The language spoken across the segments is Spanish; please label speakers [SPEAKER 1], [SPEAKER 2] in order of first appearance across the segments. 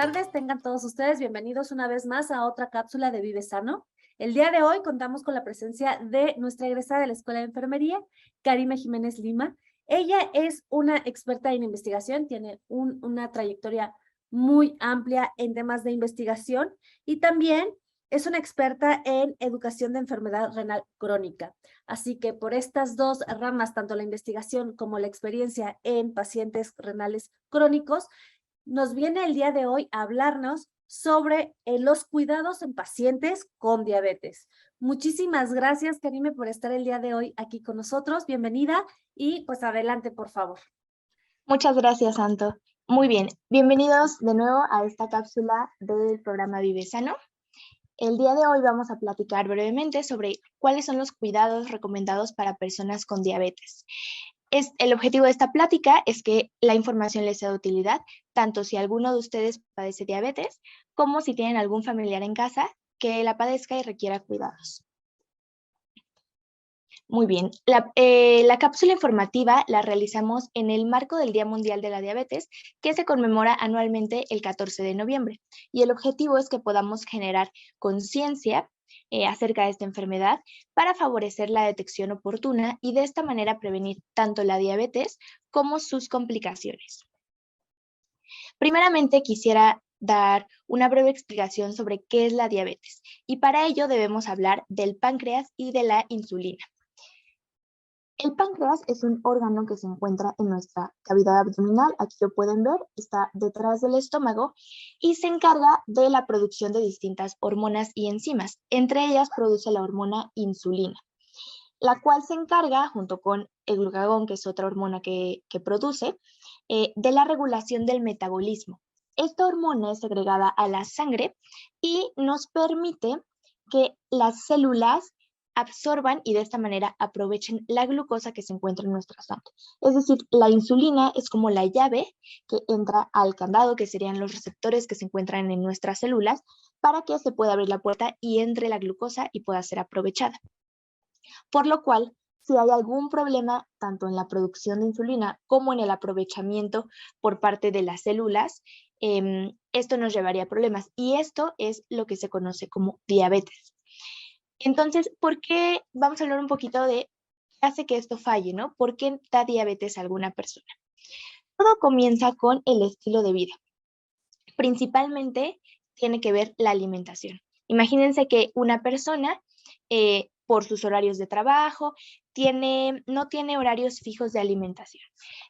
[SPEAKER 1] tardes, tengan todos ustedes bienvenidos una vez más a otra cápsula de Vive Sano. El día de hoy contamos con la presencia de nuestra egresada de la Escuela de Enfermería, Karime Jiménez Lima. Ella es una experta en investigación, tiene una trayectoria muy amplia en temas de investigación y también es una experta en educación de enfermedad renal crónica. Así que por estas dos ramas, tanto la investigación como la experiencia en pacientes renales crónicos, nos viene el día de hoy a hablarnos sobre los cuidados en pacientes con diabetes. Muchísimas gracias, Karime, por estar el día de hoy aquí con nosotros. Bienvenida y pues adelante, por favor.
[SPEAKER 2] Muchas gracias, Santo. Muy bien, bienvenidos de nuevo a esta cápsula del programa Vive Sano. El día de hoy vamos a platicar brevemente sobre cuáles son los cuidados recomendados para personas con diabetes. El objetivo de esta plática es que la información les sea de utilidad, tanto si alguno de ustedes padece diabetes, como si tienen algún familiar en casa que la padezca y requiera cuidados. Muy bien, la cápsula informativa la realizamos en el marco del Día Mundial de la Diabetes, que se conmemora anualmente el 14 de noviembre. Y el objetivo es que podamos generar conciencia acerca de esta enfermedad para favorecer la detección oportuna y de esta manera prevenir tanto la diabetes como sus complicaciones. Primeramente quisiera dar una breve explicación sobre qué es la diabetes y para ello debemos hablar del páncreas y de la insulina. El páncreas es un órgano que se encuentra en nuestra cavidad abdominal, aquí lo pueden ver, está detrás del estómago y se encarga de la producción de distintas hormonas y enzimas. Entre ellas produce la hormona insulina, la cual se encarga, junto con el glucagón, que es otra hormona que produce, de la regulación del metabolismo. Esta hormona es segregada a la sangre y nos permite que las células absorban y de esta manera aprovechen la glucosa que se encuentra en nuestra sangre. Es decir, la insulina es como la llave que entra al candado, que serían los receptores que se encuentran en nuestras células, para que se pueda abrir la puerta y entre la glucosa y pueda ser aprovechada. Por lo cual, si hay algún problema tanto en la producción de insulina como en el aprovechamiento por parte de las células, esto nos llevaría a problemas y esto es lo que se conoce como diabetes. Entonces, ¿por qué? Vamos a hablar un poquito de qué hace que esto falle, ¿no? ¿Por qué da diabetes a alguna persona? Todo comienza con el estilo de vida. Principalmente tiene que ver la alimentación. Imagínense que una persona, por sus horarios de trabajo, no tiene horarios fijos de alimentación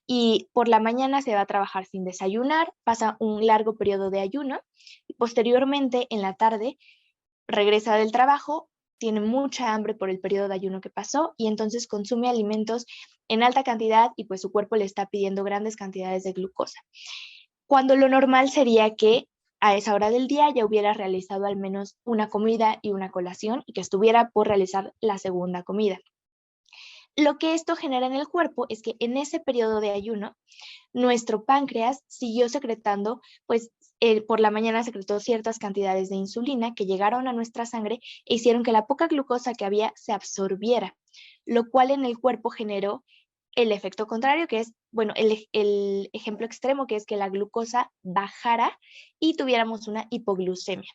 [SPEAKER 2] y por la mañana se va a trabajar sin desayunar, pasa un largo periodo de ayuno y posteriormente en la tarde regresa del trabajo, tiene mucha hambre por el periodo de ayuno que pasó y entonces consume alimentos en alta cantidad y pues su cuerpo le está pidiendo grandes cantidades de glucosa. Cuando lo normal sería que a esa hora del día ya hubiera realizado al menos una comida y una colación y que estuviera por realizar la segunda comida. Lo que esto genera en el cuerpo es que en ese periodo de ayuno, nuestro páncreas siguió secretando, pues por la mañana secretó ciertas cantidades de insulina que llegaron a nuestra sangre e hicieron que la poca glucosa que había se absorbiera, lo cual en el cuerpo generó el efecto contrario, que es, bueno, el ejemplo extremo, que es que la glucosa bajara y tuviéramos una hipoglucemia.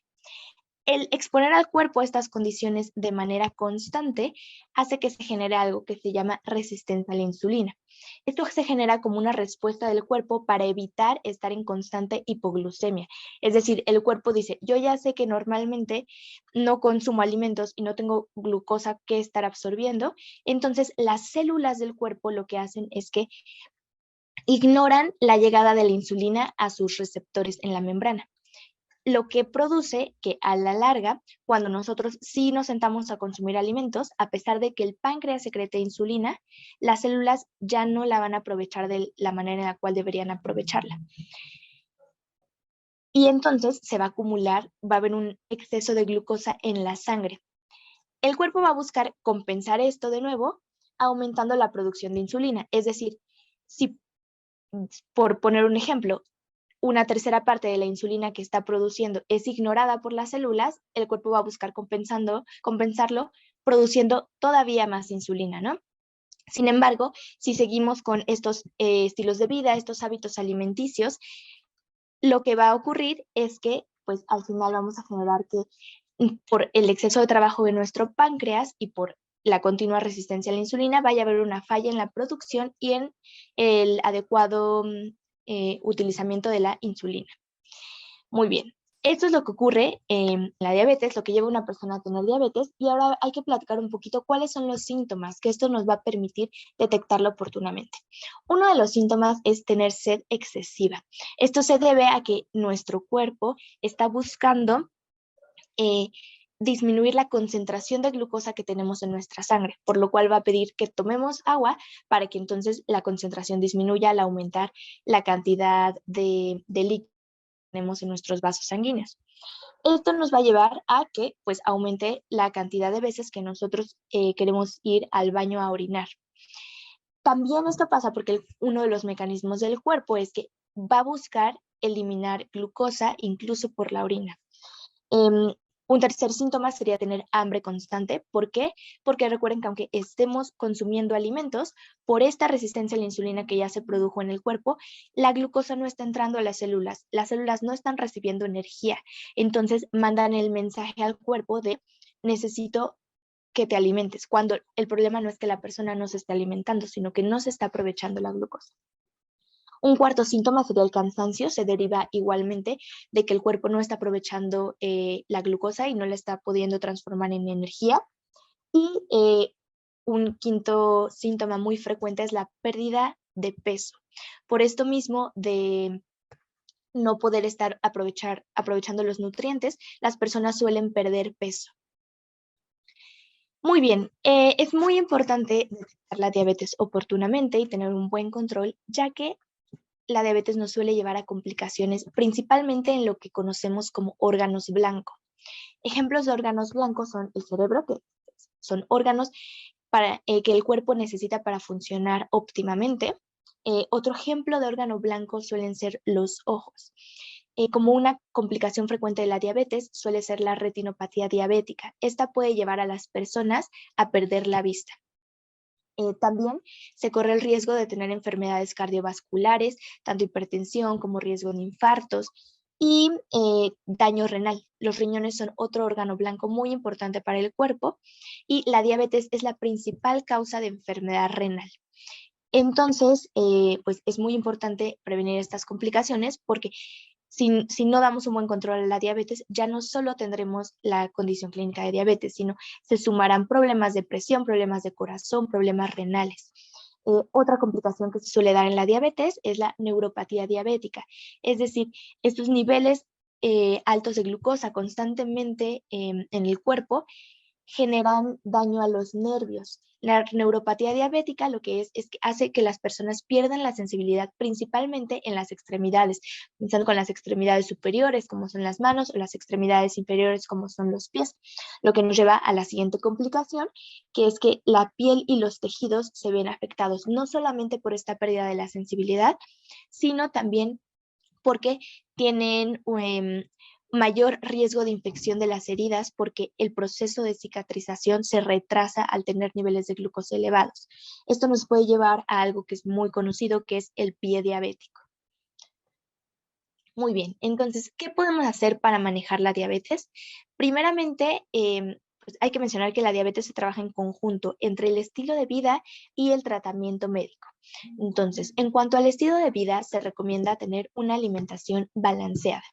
[SPEAKER 2] El exponer al cuerpo a estas condiciones de manera constante hace que se genere algo que se llama resistencia a la insulina. Esto se genera como una respuesta del cuerpo para evitar estar en constante hipoglucemia. Es decir, el cuerpo dice, yo ya sé que normalmente no consumo alimentos y no tengo glucosa que estar absorbiendo, entonces las células del cuerpo lo que hacen es que ignoran la llegada de la insulina a sus receptores en la membrana, lo que produce que a la larga, cuando nosotros sí nos sentamos a consumir alimentos, a pesar de que el páncreas secrete insulina, las células ya no la van a aprovechar de la manera en la cual deberían aprovecharla. Y entonces se va a acumular, va a haber un exceso de glucosa en la sangre. El cuerpo va a buscar compensar esto de nuevo, aumentando la producción de insulina. Es decir, si, por poner un ejemplo, una tercera parte de la insulina que está produciendo es ignorada por las células, el cuerpo va a buscar compensarlo produciendo todavía más insulina, ¿no? Sin embargo, si seguimos con estos estilos de vida, estos hábitos alimenticios, lo que va a ocurrir es que pues al final vamos a generar que por el exceso de trabajo de nuestro páncreas y por la continua resistencia a la insulina vaya a haber una falla en la producción y en el adecuado utilizamiento de la insulina. Muy bien. Esto es lo que ocurre en la diabetes, lo que lleva a una persona a tener diabetes, y ahora hay que platicar un poquito cuáles son los síntomas, que esto nos va a permitir detectarlo oportunamente. Uno de los síntomas es tener sed excesiva. Esto se debe a que nuestro cuerpo está buscando disminuir la concentración de glucosa que tenemos en nuestra sangre, por lo cual va a pedir que tomemos agua para que entonces la concentración disminuya al aumentar la cantidad de líquido tenemos en nuestros vasos sanguíneos. Esto nos va a llevar a que pues aumente la cantidad de veces que nosotros queremos ir al baño a orinar. También esto pasa porque uno de los mecanismos del cuerpo es que va a buscar eliminar glucosa incluso por la orina. Un tercer síntoma sería tener hambre constante. ¿Por qué? Porque recuerden que aunque estemos consumiendo alimentos, por esta resistencia a la insulina que ya se produjo en el cuerpo, la glucosa no está entrando a las células no están recibiendo energía, entonces mandan el mensaje al cuerpo de necesito que te alimentes, cuando el problema no es que la persona no se esté alimentando, sino que no se está aprovechando la glucosa. Un cuarto síntoma sería el cansancio, se deriva igualmente de que el cuerpo no está aprovechando la glucosa y no la está pudiendo transformar en energía. Y un quinto síntoma muy frecuente es la pérdida de peso. Por esto mismo de no poder estar aprovechando los nutrientes, las personas suelen perder peso. Muy bien, es muy importante detectar la diabetes oportunamente y tener un buen control, ya que la diabetes nos suele llevar a complicaciones, principalmente en lo que conocemos como órganos blancos. Ejemplos de órganos blancos son el cerebro, que son órganos que el cuerpo necesita para funcionar óptimamente. Otro ejemplo de órgano blanco suelen ser los ojos. Como una complicación frecuente de la diabetes suele ser la retinopatía diabética. Esta puede llevar a las personas a perder la vista. También se corre el riesgo de tener enfermedades cardiovasculares, tanto hipertensión como riesgo de infartos y daño renal. Los riñones son otro órgano blanco muy importante para el cuerpo y la diabetes es la principal causa de enfermedad renal. Entonces, pues es muy importante prevenir estas complicaciones porque si no damos un buen control a la diabetes, ya no solo tendremos la condición clínica de diabetes, sino se sumarán problemas de presión, problemas de corazón, problemas renales. Otra complicación que se suele dar en la diabetes es la neuropatía diabética, es decir, estos niveles altos de glucosa constantemente en el cuerpo generan daño a los nervios. La neuropatía diabética lo que es que hace que las personas pierdan la sensibilidad principalmente en las extremidades, pensando con las extremidades superiores como son las manos o las extremidades inferiores como son los pies, lo que nos lleva a la siguiente complicación, que es que la piel y los tejidos se ven afectados no solamente por esta pérdida de la sensibilidad, sino también porque tienen mayor riesgo de infección de las heridas porque el proceso de cicatrización se retrasa al tener niveles de glucosa elevados. Esto nos puede llevar a algo que es muy conocido, que es el pie diabético. Muy bien, entonces, ¿qué podemos hacer para manejar la diabetes? Primeramente, pues hay que mencionar que la diabetes se trabaja en conjunto entre el estilo de vida y el tratamiento médico. Entonces, en cuanto al estilo de vida, se recomienda tener una alimentación balanceada.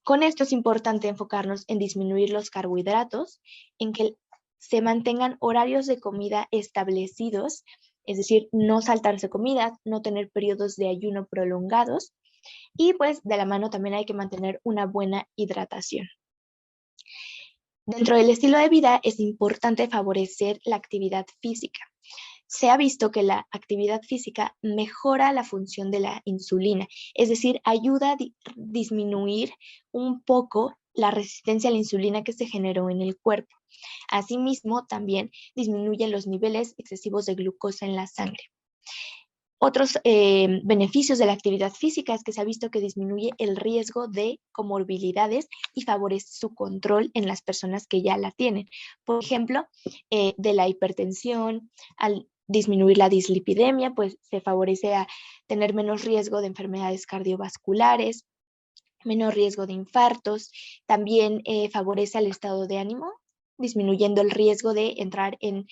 [SPEAKER 2] Con esto es importante enfocarnos en disminuir los carbohidratos, en que se mantengan horarios de comida establecidos, es decir, no saltarse comidas, no tener periodos de ayuno prolongados y pues de la mano también hay que mantener una buena hidratación. Dentro del estilo de vida es importante favorecer la actividad física. Se ha visto que la actividad física mejora la función de la insulina, es decir, ayuda a disminuir un poco la resistencia a la insulina que se generó en el cuerpo. Asimismo, también disminuyen los niveles excesivos de glucosa en la sangre. Otros beneficios de la actividad física es que se ha visto que disminuye el riesgo de comorbilidades y favorece su control en las personas que ya la tienen. Por ejemplo, de la hipertensión, disminuir la dislipidemia, pues se favorece a tener menos riesgo de enfermedades cardiovasculares, menos riesgo de infartos, también favorece al estado de ánimo, disminuyendo el riesgo de entrar en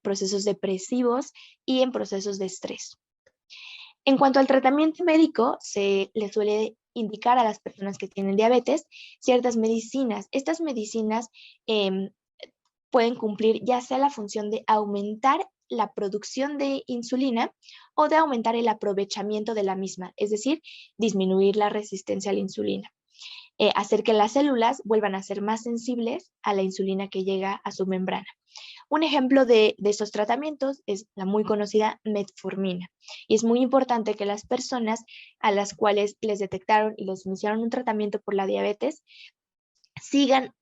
[SPEAKER 2] procesos depresivos y en procesos de estrés. En cuanto al tratamiento médico, se le suele indicar a las personas que tienen diabetes ciertas medicinas. Estas medicinas pueden cumplir ya sea la función de aumentar la producción de insulina o de aumentar el aprovechamiento de la misma, es decir, disminuir la resistencia a la insulina, hacer que las células vuelvan a ser más sensibles a la insulina que llega a su membrana. Un ejemplo de estos tratamientos es la muy conocida metformina. Y es muy importante que las personas a las cuales les detectaron y les iniciaron un tratamiento por la diabetes sigan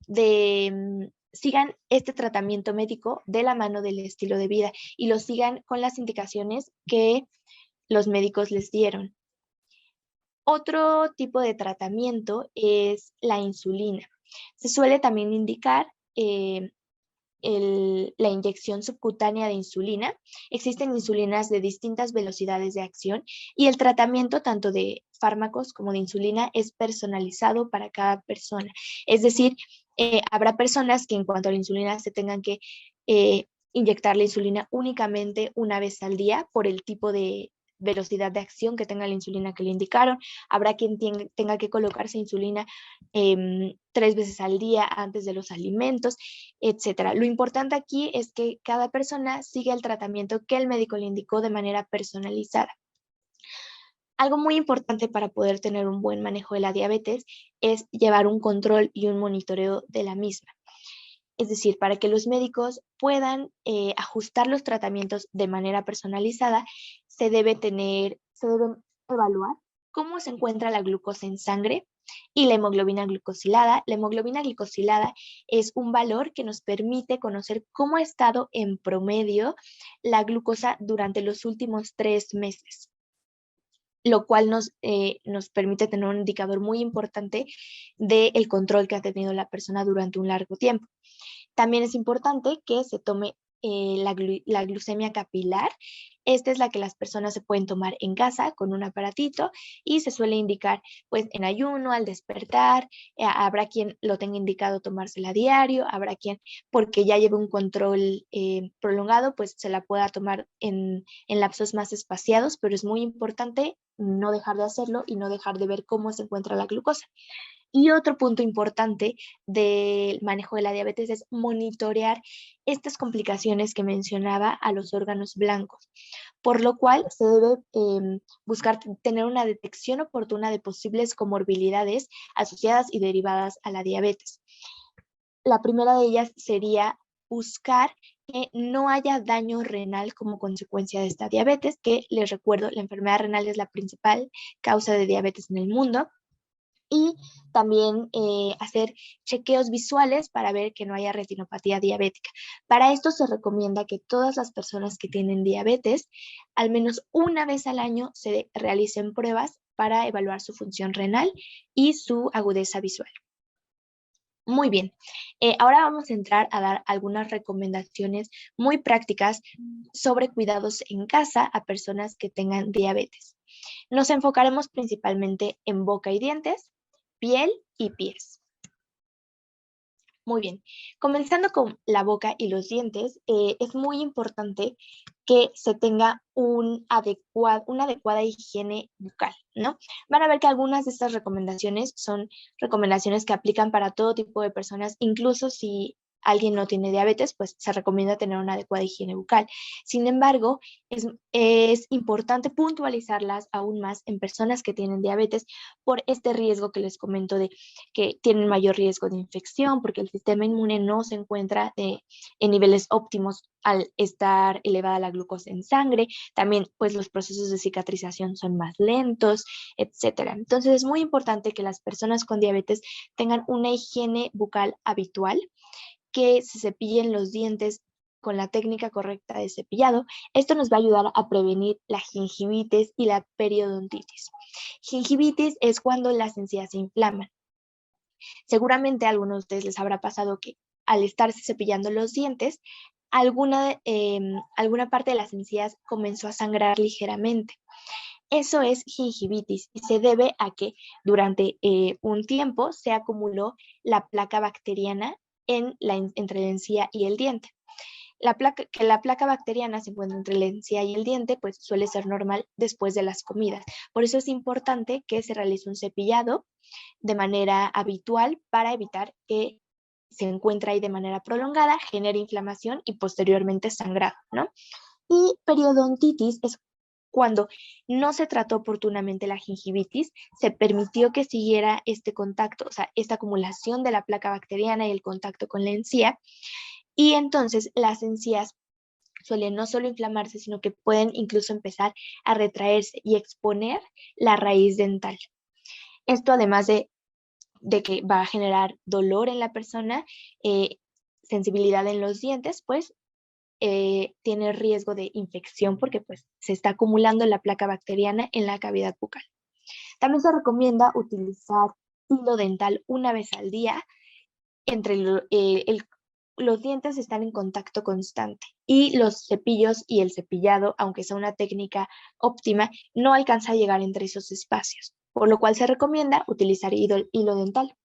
[SPEAKER 2] este tratamiento médico de la mano del estilo de vida y lo sigan con las indicaciones que los médicos les dieron. Otro tipo de tratamiento es la insulina. Se suele también indicar la inyección subcutánea de insulina. Existen insulinas de distintas velocidades de acción y el tratamiento tanto de fármacos como de insulina es personalizado para cada persona. Es decir, habrá personas que en cuanto a la insulina se tengan que inyectar la insulina únicamente una vez al día por el tipo de velocidad de acción que tenga la insulina que le indicaron. Habrá quien tenga que colocarse insulina 3 veces al día antes de los alimentos, etcétera. Lo importante aquí es que cada persona siga el tratamiento que el médico le indicó de manera personalizada. Algo muy importante para poder tener un buen manejo de la diabetes es llevar un control y un monitoreo de la misma. Es decir, para que los médicos puedan ajustar los tratamientos de manera personalizada, se debe evaluar cómo se encuentra la glucosa en sangre y la hemoglobina glucosilada. La hemoglobina glucosilada es un valor que nos permite conocer cómo ha estado en promedio la glucosa durante los últimos 3 meses, lo cual nos permite tener un indicador muy importante del control que ha tenido la persona durante un largo tiempo. También es importante que se tome la glucemia capilar. Esta es la que las personas se pueden tomar en casa con un aparatito y se suele indicar pues en ayuno, al despertar. Habrá quien lo tenga indicado tomársela a diario, habrá quien porque ya lleve un control prolongado pues se la pueda tomar en lapsos más espaciados, pero es muy importante no dejar de hacerlo y no dejar de ver cómo se encuentra la glucosa. Y otro punto importante del manejo de la diabetes es monitorear estas complicaciones que mencionaba a los órganos blancos, por lo cual se debe buscar tener una detección oportuna de posibles comorbilidades asociadas y derivadas a la diabetes. La primera de ellas sería buscar que no haya daño renal como consecuencia de esta diabetes, que les recuerdo, la enfermedad renal es la principal causa de diabetes en el mundo. Y también hacer chequeos visuales para ver que no haya retinopatía diabética. Para esto se recomienda que todas las personas que tienen diabetes, al menos una vez al año, se realicen pruebas para evaluar su función renal y su agudeza visual. Muy bien, ahora vamos a entrar a dar algunas recomendaciones muy prácticas sobre cuidados en casa a personas que tengan diabetes. Nos enfocaremos principalmente en boca y dientes, piel y pies. Muy bien, comenzando con la boca y los dientes, es muy importante que se tenga una adecuada higiene bucal, ¿no? Van a ver que algunas de estas recomendaciones son recomendaciones que aplican para todo tipo de personas, incluso si alguien no tiene diabetes, pues se recomienda tener una adecuada higiene bucal. Sin embargo, es importante puntualizarlas aún más en personas que tienen diabetes por este riesgo que les comento de que tienen mayor riesgo de infección, porque el sistema inmune no se encuentra en niveles óptimos al estar elevada la glucosa en sangre. También, pues, los procesos de cicatrización son más lentos, etcétera. Entonces, es muy importante que las personas con diabetes tengan una higiene bucal habitual, que se cepillen los dientes con la técnica correcta de cepillado. Esto nos va a ayudar a prevenir la gingivitis y la periodontitis. Gingivitis es cuando las encías se inflaman. Seguramente a algunos de ustedes les habrá pasado que al estarse cepillando los dientes, alguna parte de las encías comenzó a sangrar ligeramente. Eso es gingivitis y se debe a que durante un tiempo se acumuló la placa bacteriana entre la encía y el diente. Que la placa bacteriana se encuentra entre la encía y el diente, pues suele ser normal después de las comidas. Por eso es importante que se realice un cepillado de manera habitual para evitar que se encuentre ahí de manera prolongada, genere inflamación y posteriormente sangrado, ¿no? Y periodontitis es cuando no se trató oportunamente la gingivitis, se permitió que siguiera este contacto, o sea, esta acumulación de la placa bacteriana y el contacto con la encía, y entonces las encías suelen no solo inflamarse, sino que pueden incluso empezar a retraerse y exponer la raíz dental. Esto además de que va a generar dolor en la persona, sensibilidad en los dientes, pues tiene riesgo de infección porque pues se está acumulando la placa bacteriana en la cavidad bucal. También se recomienda utilizar hilo dental una vez al día. Los dientes están en contacto constante y los cepillos y el cepillado, aunque sea una técnica óptima, no alcanza a llegar entre esos espacios, por lo cual se recomienda utilizar hilo dental.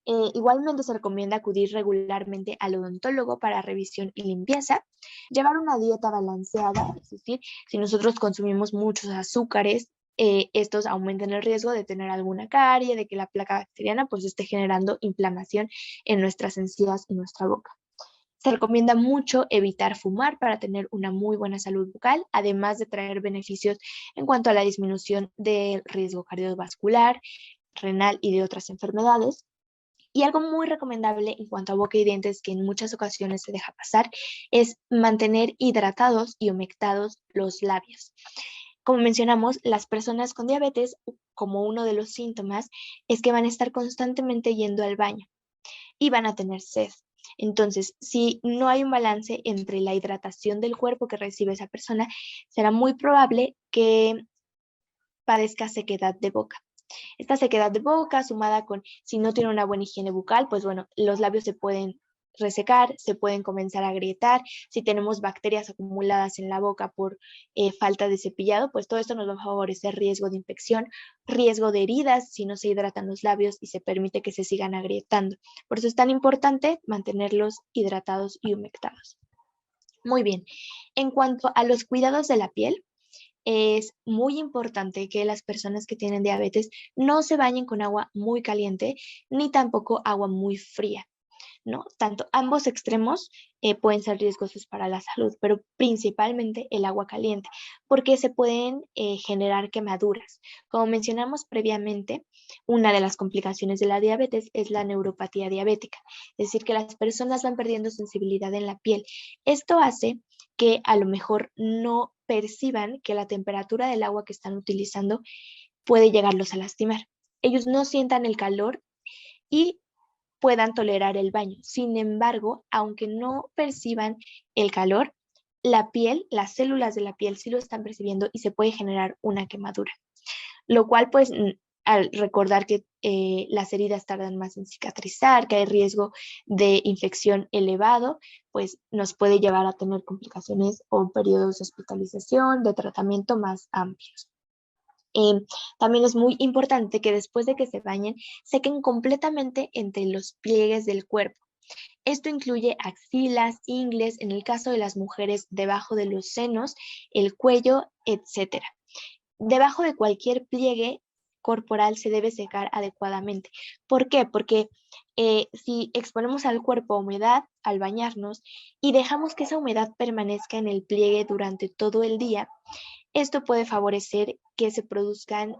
[SPEAKER 2] Igualmente se recomienda acudir regularmente al odontólogo para revisión y limpieza, llevar una dieta balanceada, es decir, si nosotros consumimos muchos azúcares, estos aumentan el riesgo de tener alguna carie, de que la placa bacteriana pues esté generando inflamación en nuestras encías y nuestra boca. Se recomienda mucho evitar fumar para tener una muy buena salud bucal, además de traer beneficios en cuanto a la disminución del riesgo cardiovascular, renal y de otras enfermedades. Y algo muy recomendable en cuanto a boca y dientes que en muchas ocasiones se deja pasar es mantener hidratados y humectados los labios. Como mencionamos, las personas con diabetes, como uno de los síntomas, es que van a estar constantemente yendo al baño y van a tener sed. Entonces, si no hay un balance entre la hidratación del cuerpo que recibe esa persona, será muy probable que padezca sequedad de boca. Esta sequedad de boca, sumada con si no tiene una buena higiene bucal, pues bueno, los labios se pueden resecar, se pueden comenzar a agrietar. Si tenemos bacterias acumuladas en la boca por falta de cepillado, pues todo esto nos va a favorecer riesgo de infección, riesgo de heridas si no se hidratan los labios y se permite que se sigan agrietando. Por eso es tan importante mantenerlos hidratados y humectados. Muy bien, en cuanto a los cuidados de la piel, es muy importante que las personas que tienen diabetes no se bañen con agua muy caliente ni tampoco agua muy fría, ¿no? Tanto ambos extremos pueden ser riesgosos para la salud, pero principalmente el agua caliente, porque se pueden generar quemaduras. Como mencionamos previamente, una de las complicaciones de la diabetes es la neuropatía diabética, es decir, que las personas van perdiendo sensibilidad en la piel. Esto hace que a lo mejor no perciban que la temperatura del agua que están utilizando puede llegarlos a lastimar. Ellos no sientan el calor y puedan tolerar el baño. Sin embargo, aunque no perciban el calor, la piel, las células de la piel sí lo están percibiendo y se puede generar una quemadura. Lo cual, pues, al recordar que las heridas tardan más en cicatrizar, que hay riesgo de infección elevado, pues nos puede llevar a tener complicaciones o periodos de hospitalización, de tratamiento más amplios. También es muy importante que después de que se bañen, sequen completamente entre los pliegues del cuerpo. Esto incluye axilas, ingles, en el caso de las mujeres, debajo de los senos, el cuello, etc. Debajo de cualquier pliegue corporal se debe secar adecuadamente. ¿Por qué? Porque si exponemos al cuerpo a humedad al bañarnos y dejamos que esa humedad permanezca en el pliegue durante todo el día, esto puede favorecer que se produzcan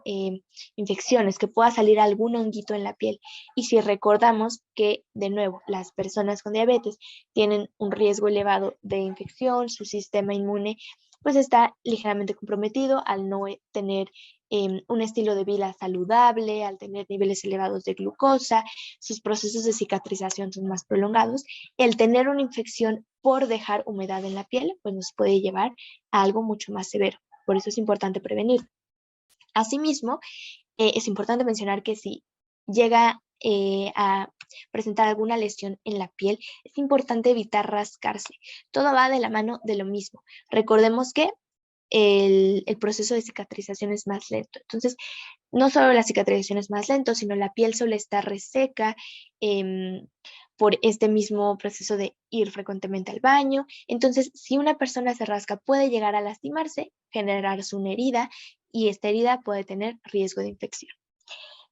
[SPEAKER 2] infecciones, que pueda salir algún honguito en la piel. Y si recordamos que, de nuevo, las personas con diabetes tienen un riesgo elevado de infección, su sistema inmune pues está ligeramente comprometido al no tener un estilo de vida saludable, al tener niveles elevados de glucosa, sus procesos de cicatrización son más prolongados. El tener una infección por dejar humedad en la piel, pues nos puede llevar a algo mucho más severo. Por eso es importante prevenir. Asimismo, es importante mencionar que si llega a presentar alguna lesión en la piel, es importante evitar rascarse. Todo va de la mano de lo mismo. Recordemos que el proceso de cicatrización es más lento. Entonces, no solo la cicatrización es más lento, sino la piel suele estar reseca por este mismo proceso de ir frecuentemente al baño. Entonces, si una persona se rasca, puede llegar a lastimarse, generarse una herida y esta herida puede tener riesgo de infección.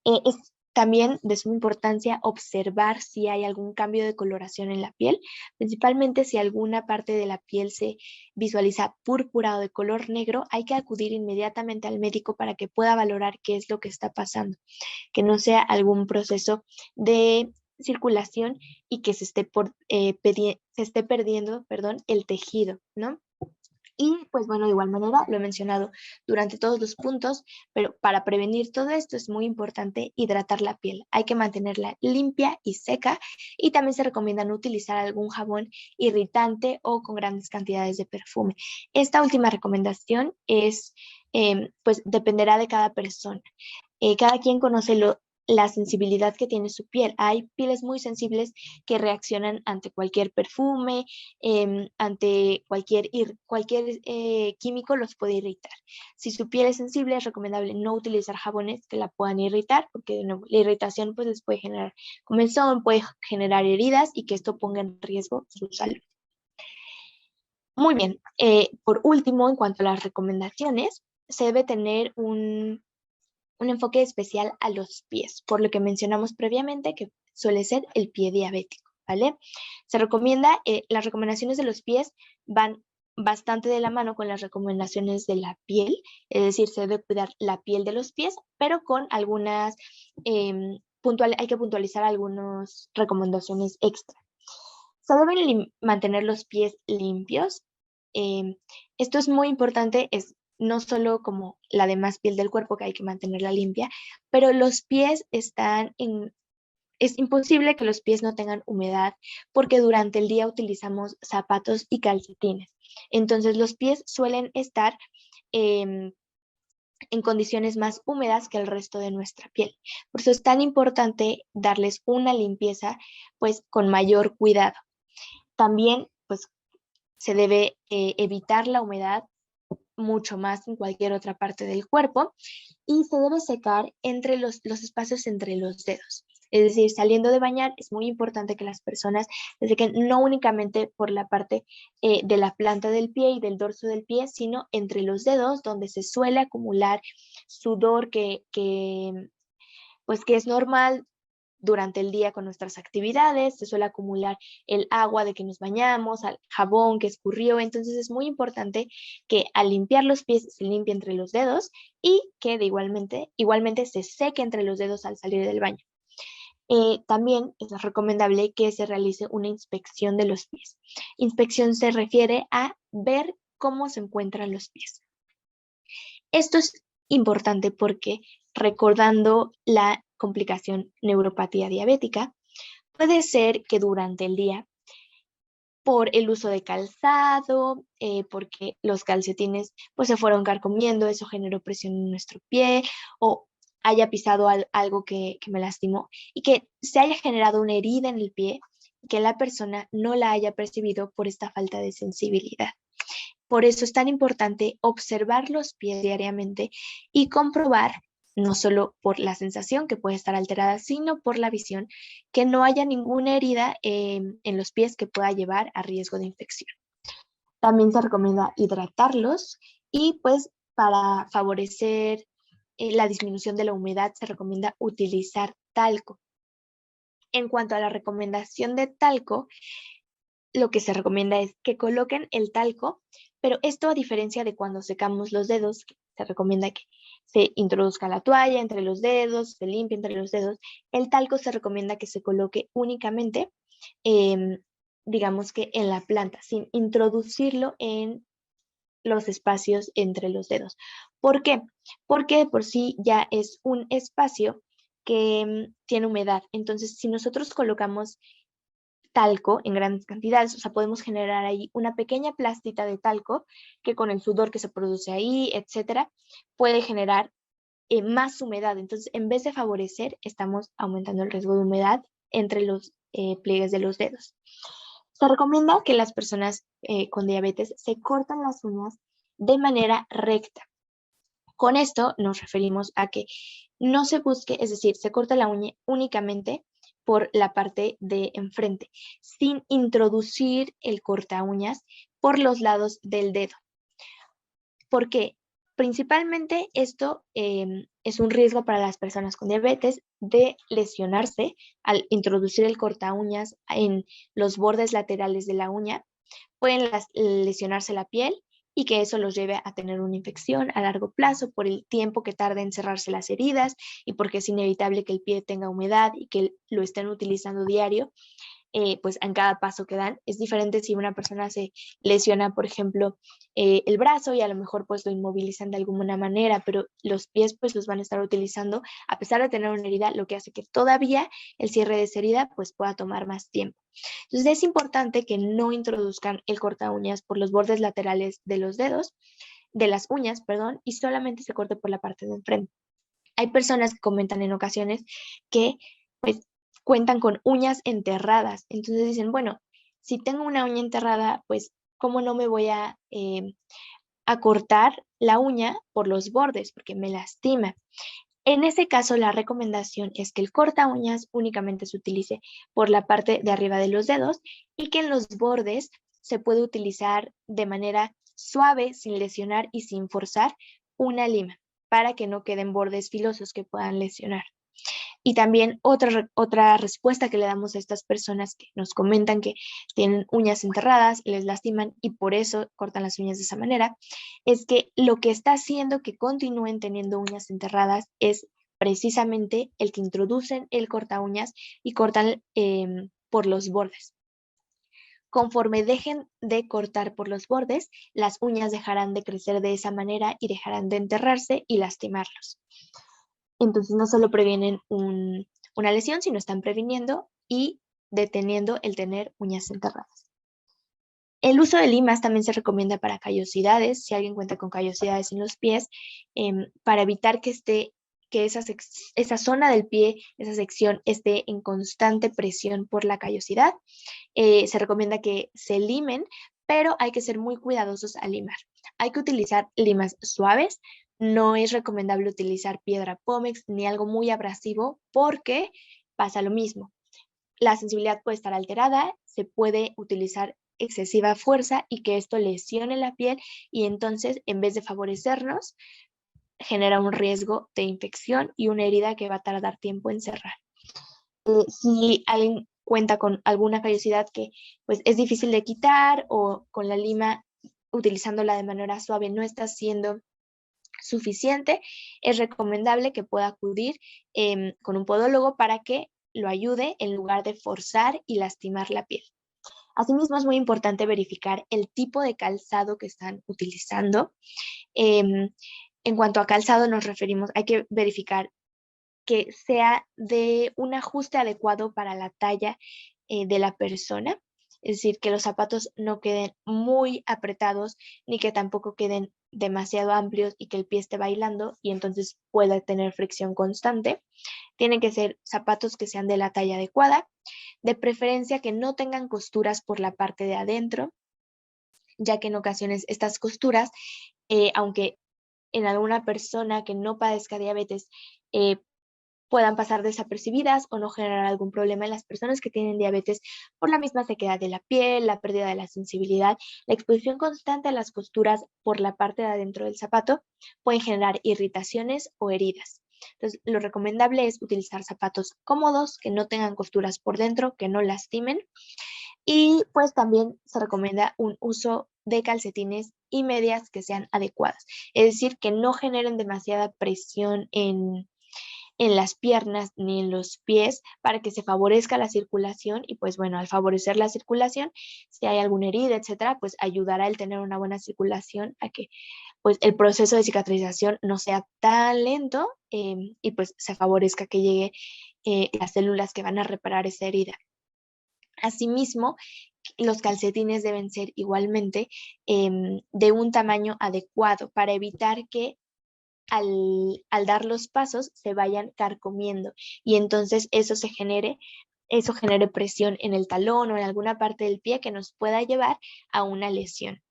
[SPEAKER 2] Es también de suma importancia observar si hay algún cambio de coloración en la piel, principalmente si alguna parte de la piel se visualiza púrpura o de color negro, hay que acudir inmediatamente al médico para que pueda valorar qué es lo que está pasando, que no sea algún proceso de circulación y que se esté perdiendo, el tejido, ¿no? Y pues bueno, de igual manera, lo he mencionado durante todos los puntos, pero para prevenir todo esto es muy importante hidratar la piel. Hay que mantenerla limpia y seca y también se recomienda no utilizar algún jabón irritante o con grandes cantidades de perfume. Esta última recomendación es, pues dependerá de cada persona. Cada quien conoce la sensibilidad que tiene su piel. Hay pieles muy sensibles que reaccionan ante cualquier perfume, ante cualquier químico los puede irritar. Si su piel es sensible, es recomendable no utilizar jabones que la puedan irritar, porque de nuevo, la irritación pues les puede generar comezón, puede generar heridas y que esto ponga en riesgo su salud. Muy bien, por último, en cuanto a las recomendaciones, se debe tener un enfoque especial a los pies, por lo que mencionamos previamente que suele ser el pie diabético, ¿vale? Se recomienda, las recomendaciones de los pies van bastante de la mano con las recomendaciones de la piel, es decir, se debe cuidar la piel de los pies, pero con algunas, hay que puntualizar algunas recomendaciones extra. Se deben mantener los pies limpios. Esto es muy importante, es no solo como la demás piel del cuerpo que hay que mantenerla limpia, pero los pies es imposible que los pies no tengan humedad porque durante el día utilizamos zapatos y calcetines. Entonces los pies suelen estar en condiciones más húmedas que el resto de nuestra piel. Por eso es tan importante darles una limpieza pues con mayor cuidado. También pues se debe evitar la humedad mucho más en cualquier otra parte del cuerpo y se debe secar entre los espacios entre los dedos. Es decir, saliendo de bañar es muy importante que las personas se sequen no únicamente por la parte de la planta del pie y del dorso del pie, sino entre los dedos donde se suele acumular sudor pues que es normal durante el día con nuestras actividades, se suele acumular el agua de que nos bañamos, el jabón que escurrió, entonces es muy importante que al limpiar los pies se limpie entre los dedos y que igualmente se seque entre los dedos al salir del baño. También es recomendable que se realice una inspección de los pies. Inspección se refiere a ver cómo se encuentran los pies. Esto es importante porque recordando la complicación neuropatía diabética, puede ser que durante el día, por el uso de calzado, porque los calcetines pues se fueron carcomiendo, eso generó presión en nuestro pie, o haya pisado algo que me lastimó y que se haya generado una herida en el pie y que la persona no la haya percibido por esta falta de sensibilidad. Por eso es tan importante observar los pies diariamente y comprobar, no solo por la sensación que puede estar alterada, sino por la visión, que no haya ninguna herida en los pies que pueda llevar a riesgo de infección. También se recomienda hidratarlos y pues para favorecer la disminución de la humedad se recomienda utilizar talco. En cuanto a la recomendación de talco, lo que se recomienda es que coloquen el talco, pero esto a diferencia de cuando secamos los dedos, se recomienda que se introduzca la toalla entre los dedos, se limpie entre los dedos. El talco se recomienda que se coloque únicamente, digamos que en la planta, sin introducirlo en los espacios entre los dedos. ¿Por qué? Porque de por sí ya es un espacio que tiene humedad. Entonces, si nosotros colocamos talco en grandes cantidades, o sea, podemos generar ahí una pequeña plastita de talco que con el sudor que se produce ahí, etcétera, puede generar más humedad. Entonces, en vez de favorecer, estamos aumentando el riesgo de humedad entre los pliegues de los dedos. Se recomienda que las personas con diabetes se cortan las uñas de manera recta. Con esto nos referimos a que no se busque, es decir, se corta la uña únicamente por la parte de enfrente, sin introducir el corta uñas por los lados del dedo. ¿Por qué? Principalmente esto es un riesgo para las personas con diabetes de lesionarse al introducir el corta uñas en los bordes laterales de la uña. Pueden lesionarse la piel y que eso los lleve a tener una infección a largo plazo por el tiempo que tarda en cerrarse las heridas y porque es inevitable que el pie tenga humedad y que lo estén utilizando diario. Pues en cada paso que dan. Es diferente si una persona se lesiona, por ejemplo, el brazo y a lo mejor pues lo inmovilizan de alguna manera, pero los pies pues los van a estar utilizando a pesar de tener una herida, lo que hace que todavía el cierre de esa herida pues pueda tomar más tiempo. Entonces es importante que no introduzcan el corta uñas por los bordes laterales de los dedos, de las uñas, perdón, y solamente se corte por la parte de enfrente. Hay personas que comentan en ocasiones que pues cuentan con uñas enterradas. Entonces dicen, bueno, si tengo una uña enterrada, pues ¿cómo no me voy a cortar la uña por los bordes? Porque me lastima. En ese caso, la recomendación es que el corta uñas únicamente se utilice por la parte de arriba de los dedos y que en los bordes se puede utilizar de manera suave, sin lesionar y sin forzar una lima para que no queden bordes filosos que puedan lesionar. Y también otra respuesta que le damos a estas personas que nos comentan que tienen uñas enterradas, les lastiman y por eso cortan las uñas de esa manera, es que lo que está haciendo que continúen teniendo uñas enterradas es precisamente el que introducen el corta uñas y cortan por los bordes. Conforme dejen de cortar por los bordes, las uñas dejarán de crecer de esa manera y dejarán de enterrarse y lastimarlos. Entonces no solo previenen una lesión, sino están previniendo y deteniendo el tener uñas enterradas. El uso de limas también se recomienda para callosidades, si alguien cuenta con callosidades en los pies, para evitar que esa zona del pie, esa sección, esté en constante presión por la callosidad. Se recomienda que se limen, pero hay que ser muy cuidadosos al limar. Hay que utilizar limas suaves. No es recomendable utilizar piedra pómex ni algo muy abrasivo porque pasa lo mismo. La sensibilidad puede estar alterada, se puede utilizar excesiva fuerza y que esto lesione la piel y entonces en vez de favorecernos genera un riesgo de infección y una herida que va a tardar tiempo en cerrar. Si alguien cuenta con alguna callosidad que pues es difícil de quitar o con la lima utilizándola de manera suave no está siendo suficiente, es recomendable que pueda acudir con un podólogo para que lo ayude en lugar de forzar y lastimar la piel. Asimismo, es muy importante verificar el tipo de calzado que están utilizando. En cuanto a calzado nos referimos, hay que verificar que sea de un ajuste adecuado para la talla de la persona. Es decir, que los zapatos no queden muy apretados ni que tampoco queden demasiado amplios y que el pie esté bailando y entonces pueda tener fricción constante. Tienen que ser zapatos que sean de la talla adecuada, de preferencia que no tengan costuras por la parte de adentro, ya que en ocasiones estas costuras, aunque en alguna persona que no padezca diabetes, puedan pasar desapercibidas o no generar algún problema en las personas que tienen diabetes por la misma sequedad de la piel, la pérdida de la sensibilidad, la exposición constante a las costuras por la parte de adentro del zapato pueden generar irritaciones o heridas. Entonces, lo recomendable es utilizar zapatos cómodos, que no tengan costuras por dentro, que no lastimen. Y pues también se recomienda un uso de calcetines y medias que sean adecuadas. Es decir, que no generen demasiada presión en las piernas ni en los pies para que se favorezca la circulación y pues bueno, al favorecer la circulación, si hay alguna herida, etcétera, pues ayudará el tener una buena circulación a que pues el proceso de cicatrización no sea tan lento y pues se favorezca que llegue las células que van a reparar esa herida. Asimismo, los calcetines deben ser igualmente de un tamaño adecuado para evitar que al dar los pasos se vayan carcomiendo y entonces eso genere presión en el talón o en alguna parte del pie que nos pueda llevar a una lesión.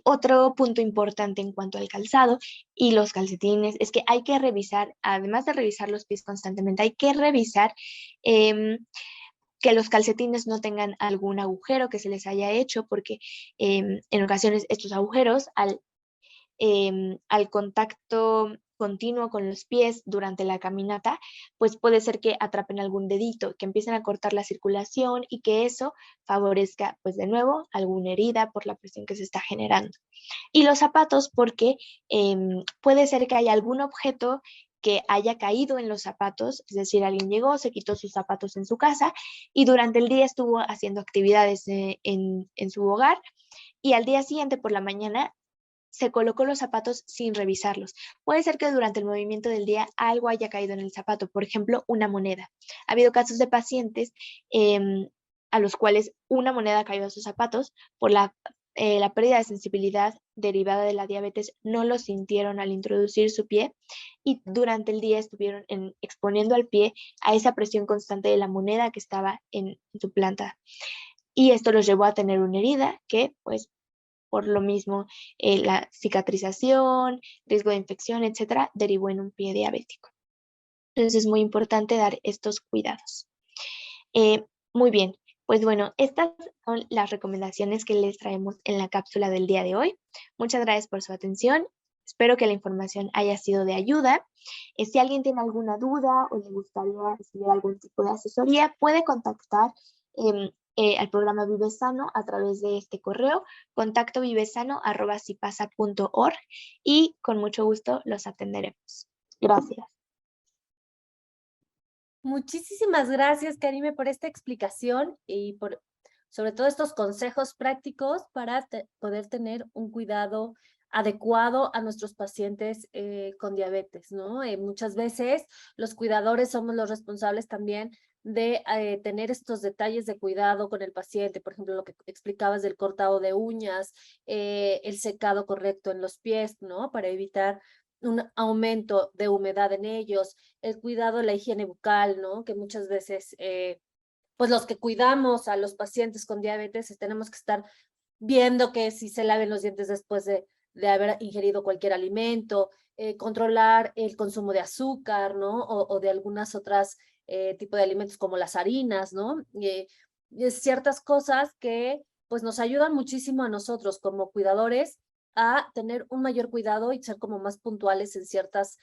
[SPEAKER 2] Otro punto importante en cuanto al calzado y los calcetines es que hay que revisar, además de revisar los pies constantemente, hay que revisar que los calcetines no tengan algún agujero que se les haya hecho, porque en ocasiones estos agujeros al contacto continuo con los pies durante la caminata, pues puede ser que atrapen algún dedito, que empiecen a cortar la circulación y que eso favorezca, pues de nuevo, alguna herida por la presión que se está generando. Y los zapatos, porque puede ser que haya algún objeto que haya caído en los zapatos, es decir, alguien llegó, se quitó sus zapatos en su casa y durante el día estuvo haciendo actividades en su hogar y al día siguiente por la mañana se colocó los zapatos sin revisarlos. Puede ser que durante el movimiento del día algo haya caído en el zapato, por ejemplo, una moneda. Ha habido casos de pacientes a los cuales una moneda cayó a sus zapatos por la pérdida de sensibilidad derivada de la diabetes, no lo sintieron al introducir su pie y durante el día estuvieron exponiendo al pie a esa presión constante de la moneda que estaba en su planta. Y esto los llevó a tener una herida que, pues, por lo mismo, la cicatrización, riesgo de infección, etcétera, derivó en un pie diabético. Entonces es muy importante dar estos cuidados. Muy bien, pues bueno, estas son las recomendaciones que les traemos en la cápsula del día de hoy. Muchas gracias por su atención. Espero que la información haya sido de ayuda. Si alguien tiene alguna duda o le gustaría recibir algún tipo de asesoría, puede contactar al programa Vive Sano a través de este correo, contactovivesano@sipasa.org y con mucho gusto los atenderemos. Gracias.
[SPEAKER 1] Muchísimas gracias, Karime, por esta explicación y por sobre todo estos consejos prácticos para poder tener un cuidado adecuado a nuestros pacientes con diabetes, ¿no? Muchas veces los cuidadores somos los responsables también de tener estos detalles de cuidado con el paciente, por ejemplo, lo que explicabas del cortado de uñas, el secado correcto en los pies, ¿no? Para evitar un aumento de humedad en ellos, el cuidado de la higiene bucal, ¿no? Que muchas veces, pues los que cuidamos a los pacientes con diabetes tenemos que estar viendo que si se laven los dientes después de haber ingerido cualquier alimento, controlar el consumo de azúcar, ¿no? O de algunas otras tipos de alimentos como las harinas, ¿no? Ciertas cosas que pues nos ayudan muchísimo a nosotros como cuidadores a tener un mayor cuidado y ser como más puntuales en ciertas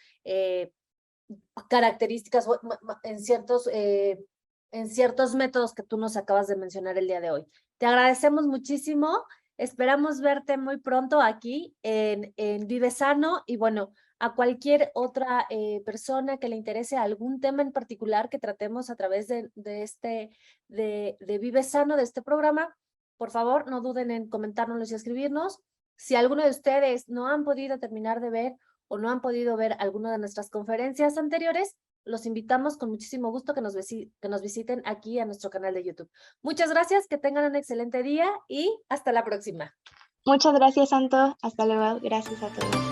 [SPEAKER 1] características, en ciertos métodos que tú nos acabas de mencionar el día de hoy. Te agradecemos muchísimo, esperamos verte muy pronto aquí en Vive Sano y bueno, a cualquier otra persona que le interese algún tema en particular que tratemos a través de Vive Sano, de este programa, por favor, no duden en comentárnoslos y escribirnos. Si alguno de ustedes no han podido terminar de ver o no han podido ver alguna de nuestras conferencias anteriores, los invitamos con muchísimo gusto que nos visiten aquí a nuestro canal de YouTube. Muchas gracias, que tengan un excelente día y hasta la próxima.
[SPEAKER 2] Muchas gracias, Santo. Hasta luego. Gracias a todos.